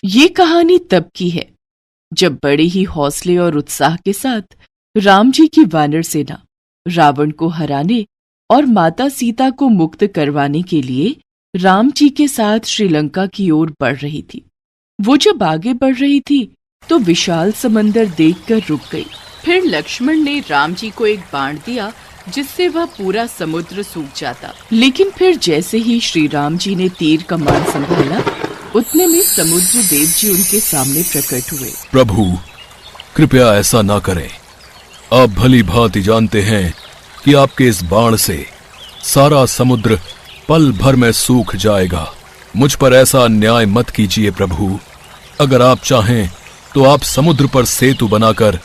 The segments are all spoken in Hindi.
ये कहानी तब की है जब बड़े ही हौसले और उत्साह के साथ राम जी की वानर सेना रावण को हराने और माता सीता को मुक्त करवाने के लिए राम जी के साथ श्रीलंका की ओर बढ़ रही थी। वो जब आगे बढ़ रही थी तो विशाल समंदर देखकर रुक गई। फिर लक्ष्मण ने राम जी को एक बाण दिया जिससे वह पूरा समुद्र सूख जाता। लेकिन फिर जैसे ही श्री राम जी ने तीर कमान संभाला, उतने में समुद्र देव जी उनके सामने प्रकट हुए। प्रभु, कृपया ऐसा ना करें। आप भली भांति जानते हैं कि आपके इस बाण से सारा समुद्र पल भर में सूख जाएगा। मुझ पर ऐसा अन्याय मत कीजिए प्रभु। अगर आप चाहें तो आप समुद्र पर सेतु बनाकर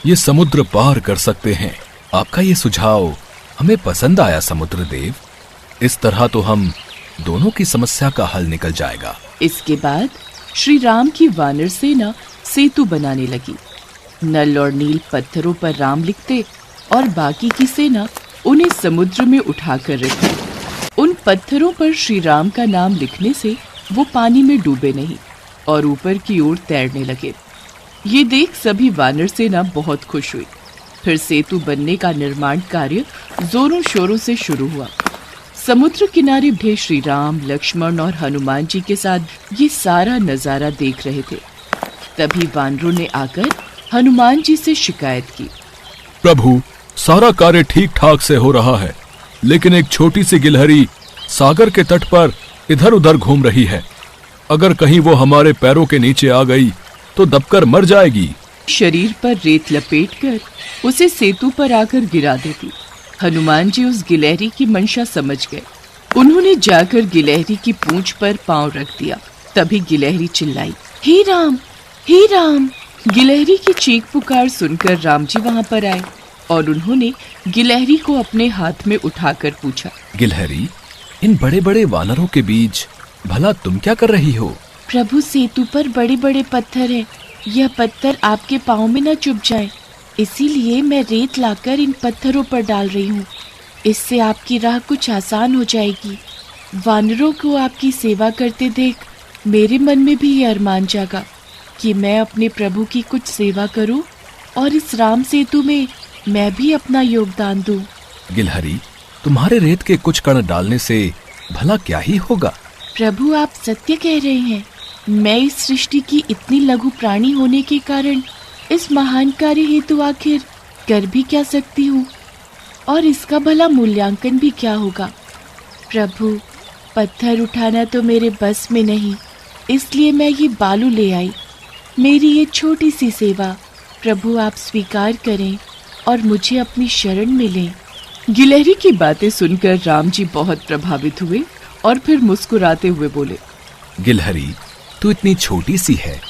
ये समुद्र पार कर सकते हैं। आपका ये सुझाव हमें पसंद आया समुद्र देव। इस तरह तो हम दोनों की समस्या का हल निकल जाएगा। इसके बाद श्री राम की वानर सेना सेतु बनाने लगी। नल और नील पत्थरों पर राम लिखते और बाकी की सेना उन्हें समुद्र में उठाकर रखी। उन पत्थरों पर श्री राम का नाम लिखने से वो पानी में डूबे नहीं और ऊपर की ओर तैरने लगे। ये देख सभी वानर सेना बहुत खुश हुई। फिर सेतु बनने का निर्माण कार्य जोरों शोरों से शुरू हुआ। समुद्र किनारे बैठे श्री राम, लक्ष्मण और हनुमान जी के साथ ये सारा नजारा देख रहे थे। तभी वानरों ने आकर हनुमान जी से शिकायत की। प्रभु, सारा कार्य ठीक ठाक से हो रहा है, लेकिन एक छोटी सी गिलहरी सागर के तट पर इधर उधर घूम रही है। अगर कहीं वो हमारे पैरों के नीचे आ गई तो दबकर मर जाएगी। शरीर पर रेत लपेटकर उसे सेतु पर आकर गिरा देती। हनुमान जी उस गिलहरी की मंशा समझ गए। उन्होंने जाकर गिलहरी की पूंछ पर पांव रख दिया। तभी गिलहरी चिल्लाई, हे राम, हे राम। गिलहरी की चीख पुकार सुनकर राम जी वहां पर आए और उन्होंने गिलहरी को अपने हाथ में उठाकर पूछा, गिलहरी, इन बड़े बड़े वानरों के बीच भला तुम क्या कर रही हो? प्रभु, सेतु पर बड़े बड़े पत्थर हैं। यह पत्थर आपके पाँव में न चुभ जाए, इसीलिए मैं रेत लाकर इन पत्थरों पर डाल रही हूँ। इससे आपकी राह कुछ आसान हो जाएगी। वानरों को आपकी सेवा करते देख मेरे मन में भी ये अरमान जागा कि मैं अपने प्रभु की कुछ सेवा करूं और इस राम सेतु में मैं भी अपना योगदान दूं। गिलहरी, तुम्हारे रेत के कुछ कण डालने से भला क्या ही होगा? प्रभु, आप सत्य कह रहे हैं। मैं इस सृष्टि की इतनी लघु प्राणी होने के कारण इस महान कार्य हेतु आखिर कर भी क्या सकती हूँ, और इसका भला मूल्यांकन भी क्या होगा। प्रभु, पत्थर उठाना तो मेरे बस में नहीं, इसलिए मैं ये बालू ले आई। मेरी ये छोटी सी सेवा प्रभु आप स्वीकार करें और मुझे अपनी शरण में लें। गिलहरी की बातें सुनकर राम जी बहुत प्रभावित हुए और फिर मुस्कुराते हुए बोले, गिलहरी, तू इतनी छोटी सी है।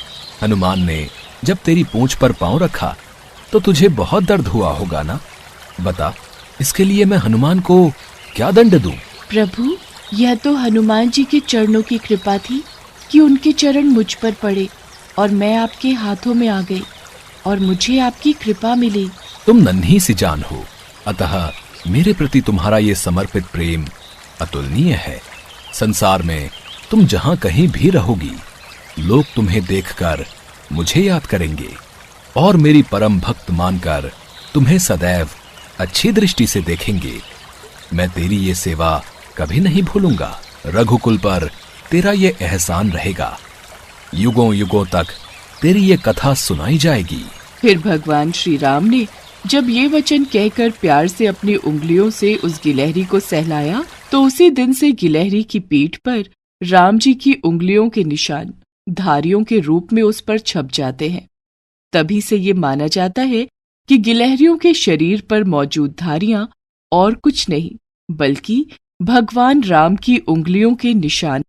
हनुमान ने जब तेरी पूंछ पर पांव रखा तो तुझे बहुत दर्द हुआ होगा ना? बता, इसके लिए मैं हनुमान को क्या दंड दूं? प्रभु, यह तो हनुमान जी के चरणों की कृपा थी कि उनके चरण मुझ पर पड़े और मैं आपके हाथों में आ गई और मुझे आपकी कृपा मिली। तुम नन्ही सी जान हो, अतः मेरे प्रति तुम्हारा ये समर्पित प्रेम अतुलनीय है। संसार में तुम जहां कहीं भी रहोगी, लोग तुम्हें देखकर मुझे याद करेंगे और मेरी परम भक्त मानकर तुम्हें सदैव अच्छी दृष्टि से देखेंगे। मैं तेरी ये सेवा कभी नहीं भूलूंगा। रघुकुल पर तेरा ये एहसान रहेगा। युगों युगों तक तेरी ये कथा सुनाई जाएगी। फिर भगवान श्री राम ने जब ये वचन कहकर प्यार से अपनी उंगलियों से उस गिलहरी को सहलाया तो उसी दिन से गिलहरी की पीठ पर राम जी की उंगलियों के निशान धारियों के रूप में उस पर छप जाते हैं। तभी से ये माना जाता है कि गिलहरियों के शरीर पर मौजूद धारियां और कुछ नहीं बल्कि भगवान राम की उंगलियों के निशान